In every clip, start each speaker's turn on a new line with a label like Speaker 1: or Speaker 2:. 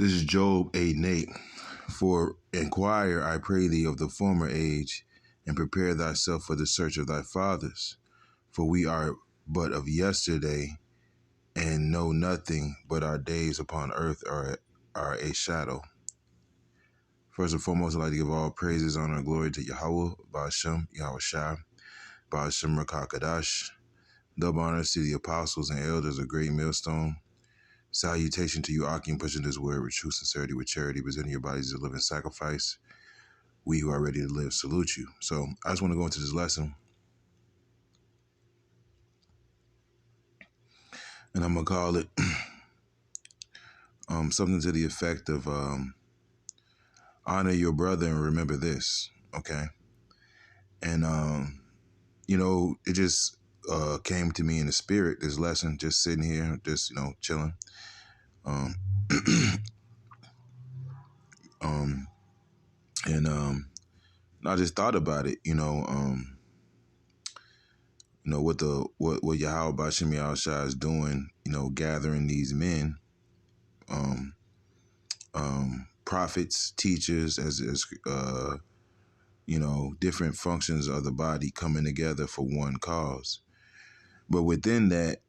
Speaker 1: This is Job 8 and 8. For inquire, I pray thee, of the former age, and prepare thyself for the search of thy fathers. For we are but of yesterday, and know nothing, but our days upon earth are a shadow. First and foremost, I'd like to give all praises, honor, and glory to Yahweh, Ba'ashem, Yahweh Shai, Ba'ashem Rakakadash. Double honors to the apostles and elders of Great Millstone. Salutation to you, Akim, pushing this word with true sincerity, with charity, presenting your bodies as a living sacrifice. We who are ready to live salute you. So I just want to go into this lesson, and I'm going to call it something to the effect of honor your brother and remember this, okay? And, it just came to me in the spirit, this lesson, just sitting here, just, chilling. I just thought about it, what Yahweh Ba'ashem Yahweh Shai is doing, gathering these men, prophets, teachers, as different functions of the body coming together for one cause. But within that,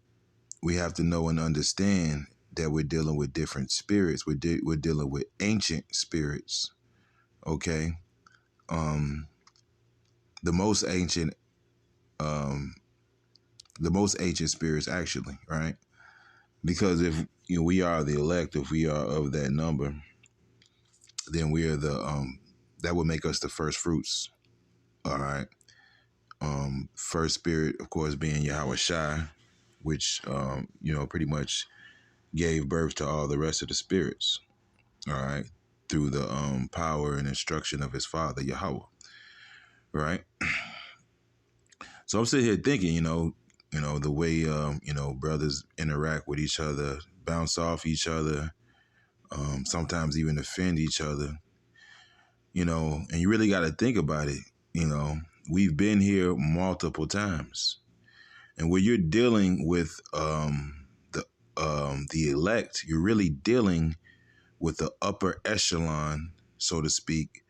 Speaker 1: we have to know and understand that we're dealing with different spirits. We're dealing with ancient spirits, okay? The most ancient spirits, actually, right? Because if we are the elect, if we are of that number, then we are that would make us the first fruits. All right. First spirit, of course, being Yahweh Shai, which pretty much gave birth to all the rest of the spirits. All right, through the power and instruction of his father Yahweh. Right. So I'm sitting here thinking, the way brothers interact with each other, bounce off each other, sometimes even offend each other, and you really got to think about it. We've been here multiple times, and when you're dealing with the elect, you're really dealing with the upper echelon, so to speak,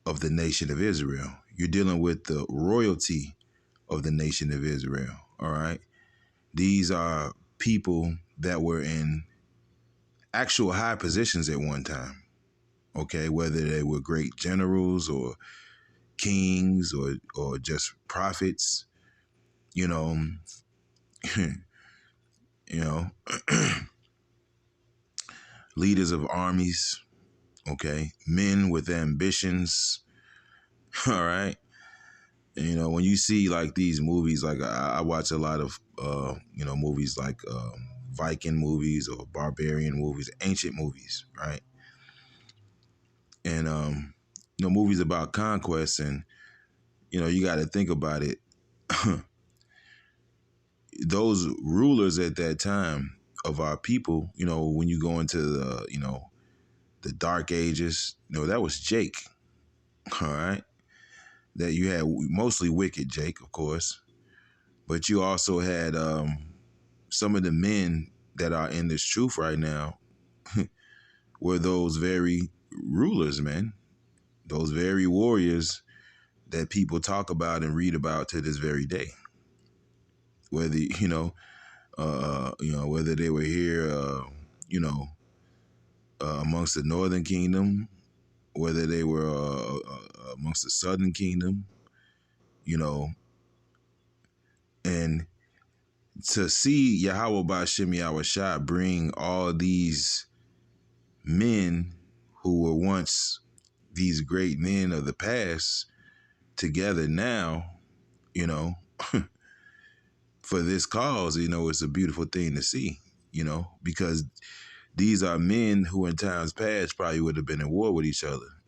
Speaker 1: of the nation of Israel. You're dealing with the royalty of the nation of Israel. All right. These are people that were in actual high positions at one time. Okay. Whether they were great generals or kings or just prophets, leaders of armies. Okay. Men with ambitions. All right. And, when you see like these movies, like I watch a lot of, movies like Viking movies or barbarian movies, ancient movies, right? And, movies about conquest, and, you got to think about it. Those rulers at that time of our people, when you go into the dark ages, that was Jake. All right. That you had mostly wicked Jake, of course, but you also had some of the men that are in this truth right now were those very rulers, man, those very warriors that people talk about and read about to this very day. Whether whether they were here, amongst the Northern Kingdom, whether they were amongst the Southern Kingdom, and to see Yahweh Ba'ashem Yahweh Shai bring all these men who were once these great men of the past together now, for this cause, it's a beautiful thing to see, because these are men who in times past probably would have been in war with each other,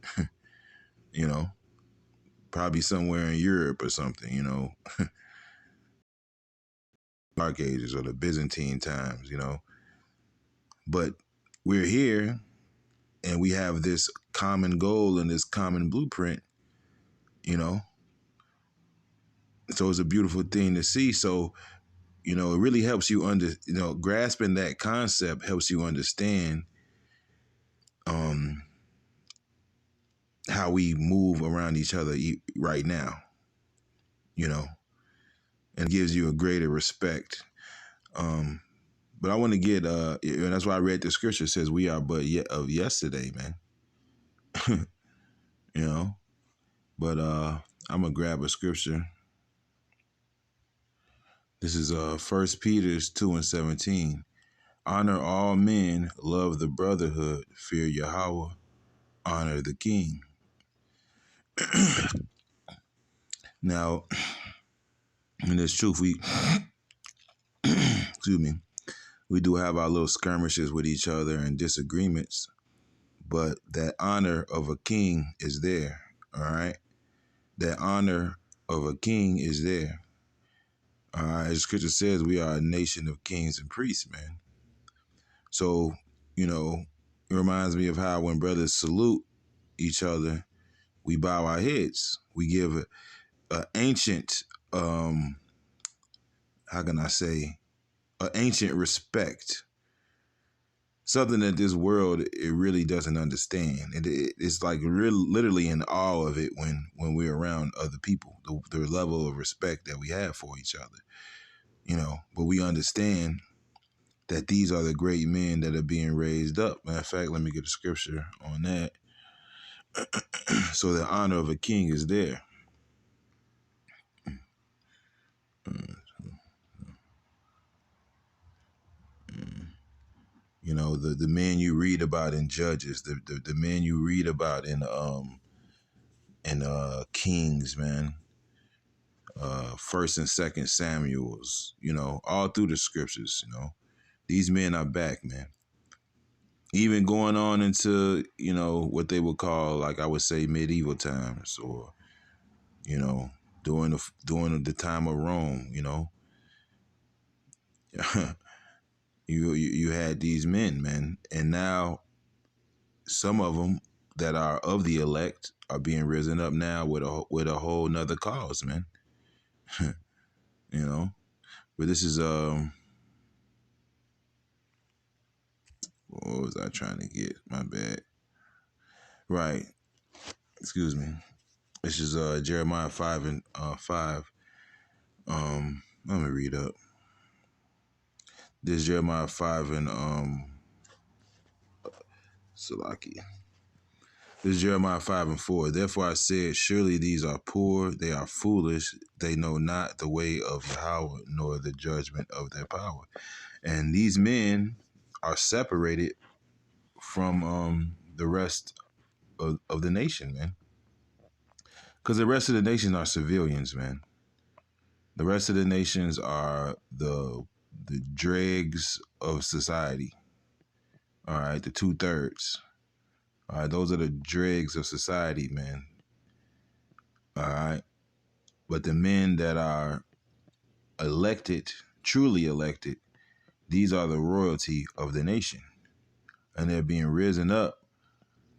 Speaker 1: probably somewhere in Europe or something, Dark Ages or the Byzantine times, but we're here and we have this common goal and this common blueprint, so it's a beautiful thing to see. So, it really helps you grasping that concept helps you understand um, how we move around each other right now, you know, and gives you a greater respect. Um, but I want to get, and that's why I read the scripture says we are but yet of yesterday, man. You know, but I'm gonna grab a scripture. This is 1 Peter's 2:17. Honor all men, love the brotherhood, fear Yahweh, honor the king. Now, in this truth, we excuse me, we do have our little skirmishes with each other and disagreements, but that honor of a king is there. All right, that honor of a king is there. As Scripture says, we are a nation of kings and priests, man. So, it reminds me of how when brothers salute each other, we bow our heads. We give an ancient, how can I say, an ancient respect. Something that this world it really doesn't understand. It's like literally in awe of it when we're around other people. The level of respect that we have for each other, But we understand that these are the great men that are being raised up. Matter of fact, let me get a scripture on that. So the honor of a king is there. The men you read about in Judges, the men you read about in Kings, man. First and Second Samuels, all through the scriptures, these men are back, man. Even going on into, what they would call, like I would say, medieval times, or, during the time of Rome, you had these men, man, and now some of them that are of the elect are being risen up now with a whole nother cause, man. you know. But this is what was I trying to get? My bad. Right. Excuse me. This is Jeremiah 5:5. Let me read up. This is Jeremiah 5 and Salaki. This is Jeremiah 5:4. Therefore I said, surely these are poor, they are foolish, they know not the way of Yahweh, nor the judgment of their power. And these men are separated from the rest of the nation, man. Because the rest of the nation are civilians, man. The rest of the nations are the dregs of society. All right, the 2/3. All right, those are the dregs of society, man. All right. But the men that are elected, truly elected, these are the royalty of the nation. And they're being risen up,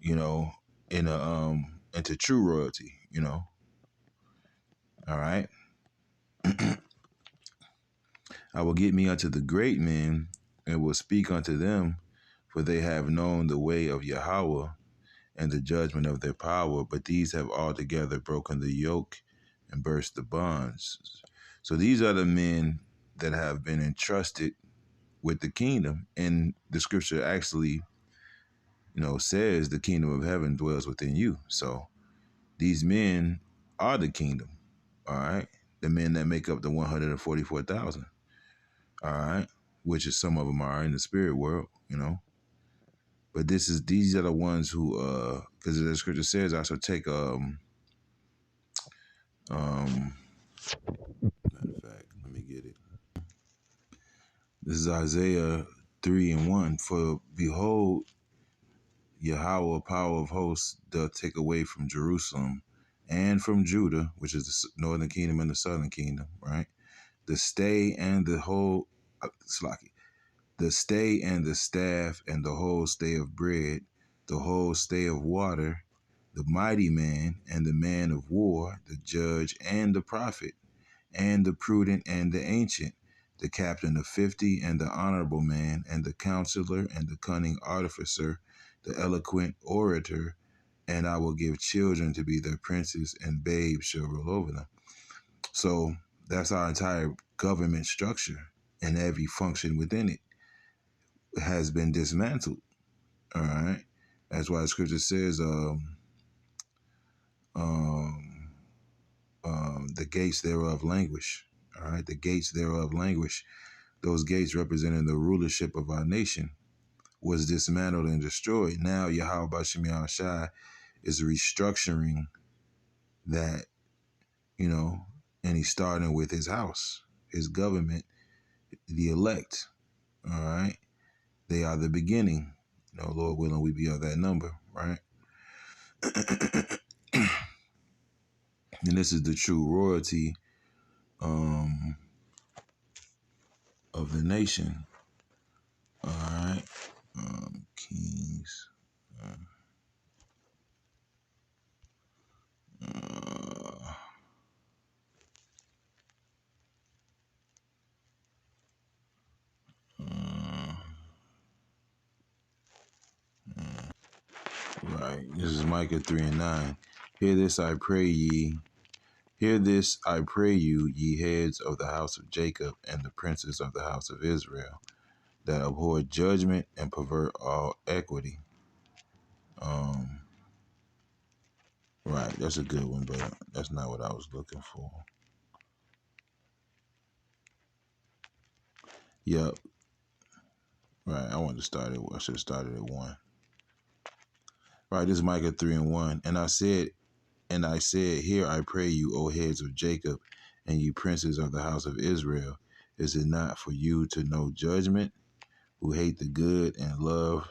Speaker 1: in into true royalty, All right. I will get me unto the great men and will speak unto them, for they have known the way of Yahweh and the judgment of their power, but these have altogether broken the yoke and burst the bonds. So these are the men that have been entrusted with the kingdom. And the scripture actually, says the kingdom of heaven dwells within you. So these men are the kingdom. All right. The men that make up the 144,000. All right. Which is some of them are in the spirit world, But these are the ones who, because the scripture says, I shall take matter of fact, let me get it. This is Isaiah 3:1. For behold, Yahweh, power of hosts, doth take away from Jerusalem and from Judah, which is the northern kingdom and the southern kingdom, right? The stay and the whole, the stay and the staff and the whole stay of bread, the whole stay of water, the mighty man and the man of war, the judge and the prophet, and the prudent and the ancient, the captain of 50 and the honorable man, and the counselor and the cunning artificer, the eloquent orator, and I will give children to be their princes, and babes shall rule over them. So that's our entire government structure, and every function within it has been dismantled. All right. That's why the scripture says, um, the gates thereof languish. All right. The gates thereof languish. Those gates representing the rulership of our nation was dismantled and destroyed. Now Yahweh Bashem Yahushai is restructuring that, and he's starting with his house, his government, the elect. All right. They are the beginning. Lord willing, we be of that number, right? And this is the true royalty of the nation. All right. Kings. Uh, right. This is Micah 3:9. Hear this, I pray ye. Hear this, I pray you, ye heads of the house of Jacob and the princes of the house of Israel, that abhor judgment and pervert all equity. Right, that's a good one, but that's not what I was looking for. Yep. Right, I should have started at 1. Right, this is Micah 3:1. And I said, hear I pray you, O heads of Jacob, and ye princes of the house of Israel, is it not for you to know judgment, who hate the good and love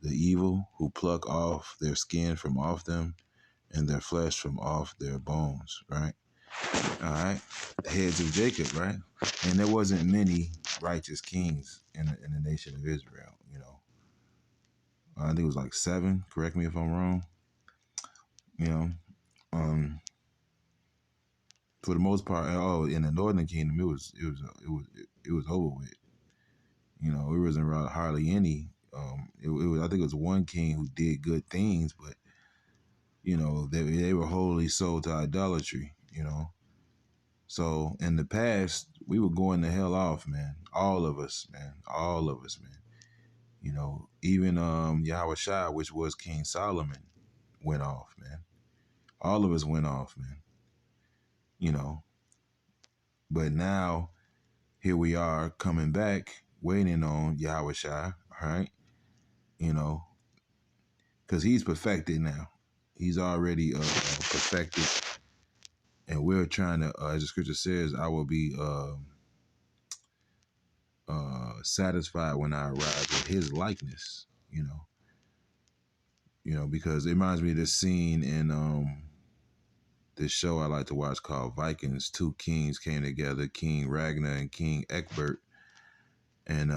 Speaker 1: the evil, who pluck off their skin from off them, and their flesh from off their bones, right? All right. Heads of Jacob, right? And there wasn't many righteous kings in the nation of Israel, I think it was like 7, correct me if I'm wrong. You know, um, for the most part, in the northern kingdom, it was over with. It wasn't hardly any. I think it was one king who did good things, but they were wholly sold to idolatry. So in the past, we were going the hell off, man. All of us, man. All of us, man. Even Yahweh Shai, which was King Solomon, went off, man. All of us went off, man. But now here we are coming back, waiting on Yahweh Shai, right? Because he's perfected now. He's already perfected, and we're trying to, as the scripture says, I will be satisfied when I arrive at his likeness. Because it reminds me of this scene in this show I like to watch called Vikings. 2 kings came together, King Ragnar and King Egbert, and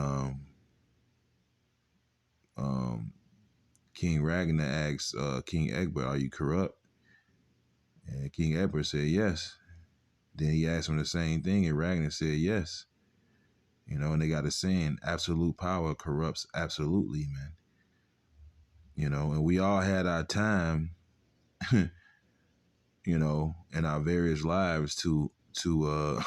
Speaker 1: King Ragnar asked King Egbert, "Are you corrupt?" And King Egbert said, "Yes." Then he asked him the same thing, and Ragnar said, "Yes." And they got a saying, absolute power corrupts absolutely, man. And we all had our time, in our various lives to to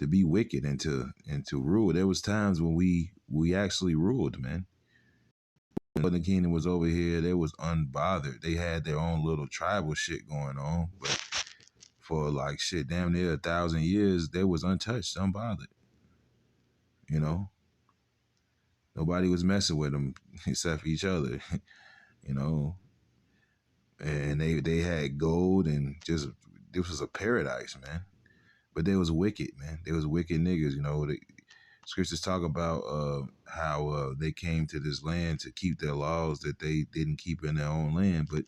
Speaker 1: be wicked and to rule. There was times when we actually ruled, man. When the kingdom was over here, they was unbothered. They had their own little tribal shit going on, but for like shit, damn near 1,000 years, they was untouched, unbothered. Nobody was messing with them except for each other, you know. And they had gold and just this was a paradise, man. But they was wicked, man. They was wicked niggas, The scriptures talk about how they came to this land to keep their laws that they didn't keep in their own land, but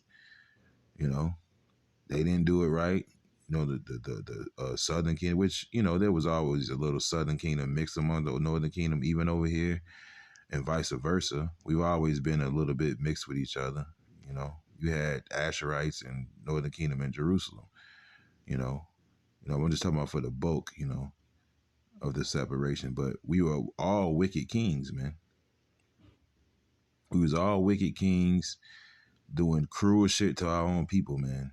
Speaker 1: they didn't do it right. The Southern Kingdom, which there was always a little Southern Kingdom mixed among the Northern Kingdom, even over here, and vice versa. We've always been a little bit mixed with each other. You had Asherites and Northern Kingdom in Jerusalem. I'm just talking about for the bulk, of the separation. But we were all wicked kings, man. We was all wicked kings doing cruel shit to our own people, man.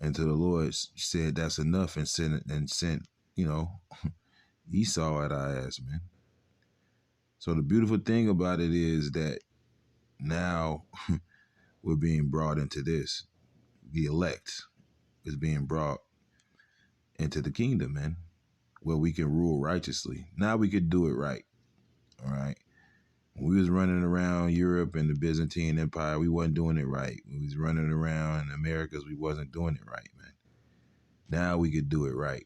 Speaker 1: And to the Lord said that's enough and sent, you know, Esau at our ass, man. So the beautiful thing about it is that now we're being brought into this. The elect is being brought into the kingdom, man, where we can rule righteously. Now we could do it right. All right. When we was running around Europe and the Byzantine Empire, we wasn't doing it right. We was running around in Americas, we wasn't doing it right, man. Now we could do it right.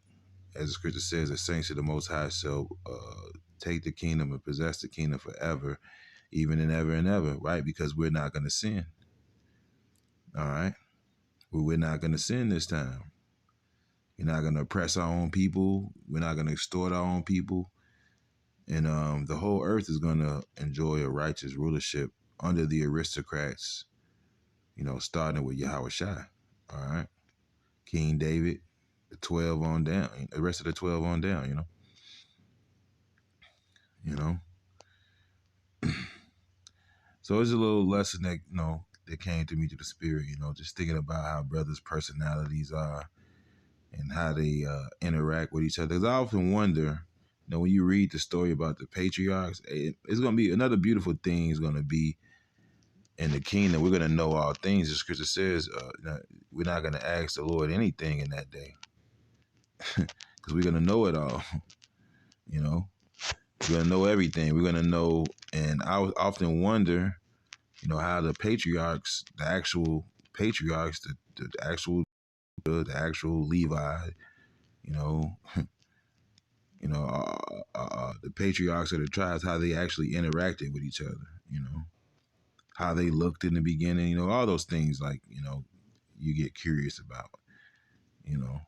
Speaker 1: As the scripture says, the saints of the Most High shall take the kingdom and possess the kingdom forever, even and ever, right? Because we're not going to sin. All right. We're not going to sin this time. We're not going to oppress our own people. We're not going to extort our own people. And the whole earth is going to enjoy a righteous rulership under the aristocrats, you know, starting with Yahweh Shai. All right. King David, the 12 on down, the rest of the 12 on down, you know. You know. So it's a little lesson that, you know, that came to me through the spirit, you know, just thinking about how brothers' personalities are and how they interact with each other. Because I often wonder, you know, when you read the story about the patriarchs, it's going to be another beautiful thing is going to be in the kingdom. We're going to know all things. The scripture says we're not going to ask the Lord anything in that day because we're going to know it all, you know. We're going to know everything. We're going to know, and I often wonder, you know, how the patriarchs, the actual patriarchs, the actual Levi, you know, the patriarchs of the tribes, how they actually interacted with each other, you know, how they looked in the beginning, you know, all those things like, you know, you get curious about, you know.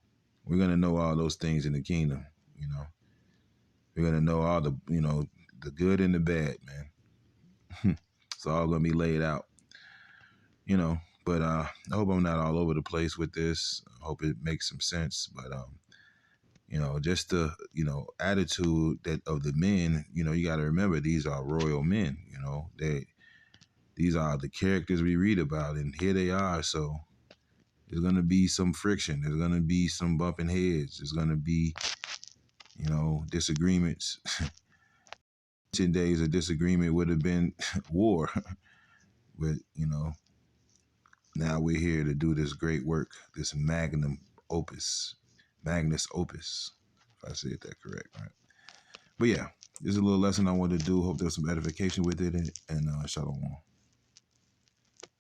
Speaker 1: We're going to know all those things in the kingdom, you know. We're going to know all the, you know, the good and the bad, man. It's all going to be laid out, you know. But I hope I'm not all over the place with this. I hope it makes some sense. But you know, just the, you know, attitude that of the men, you know, you got to remember these are royal men, you know, these are the characters we read about, and here they are. So there's going to be some friction. There's going to be some bumping heads. There's going to be, you know, disagreements. Ancient days of disagreement would have been war. But, you know, now we're here to do this great work, this magnus opus, if I said that correct, right? But yeah, this is a little lesson I wanted to do. Hope there's some edification with it, and shalom.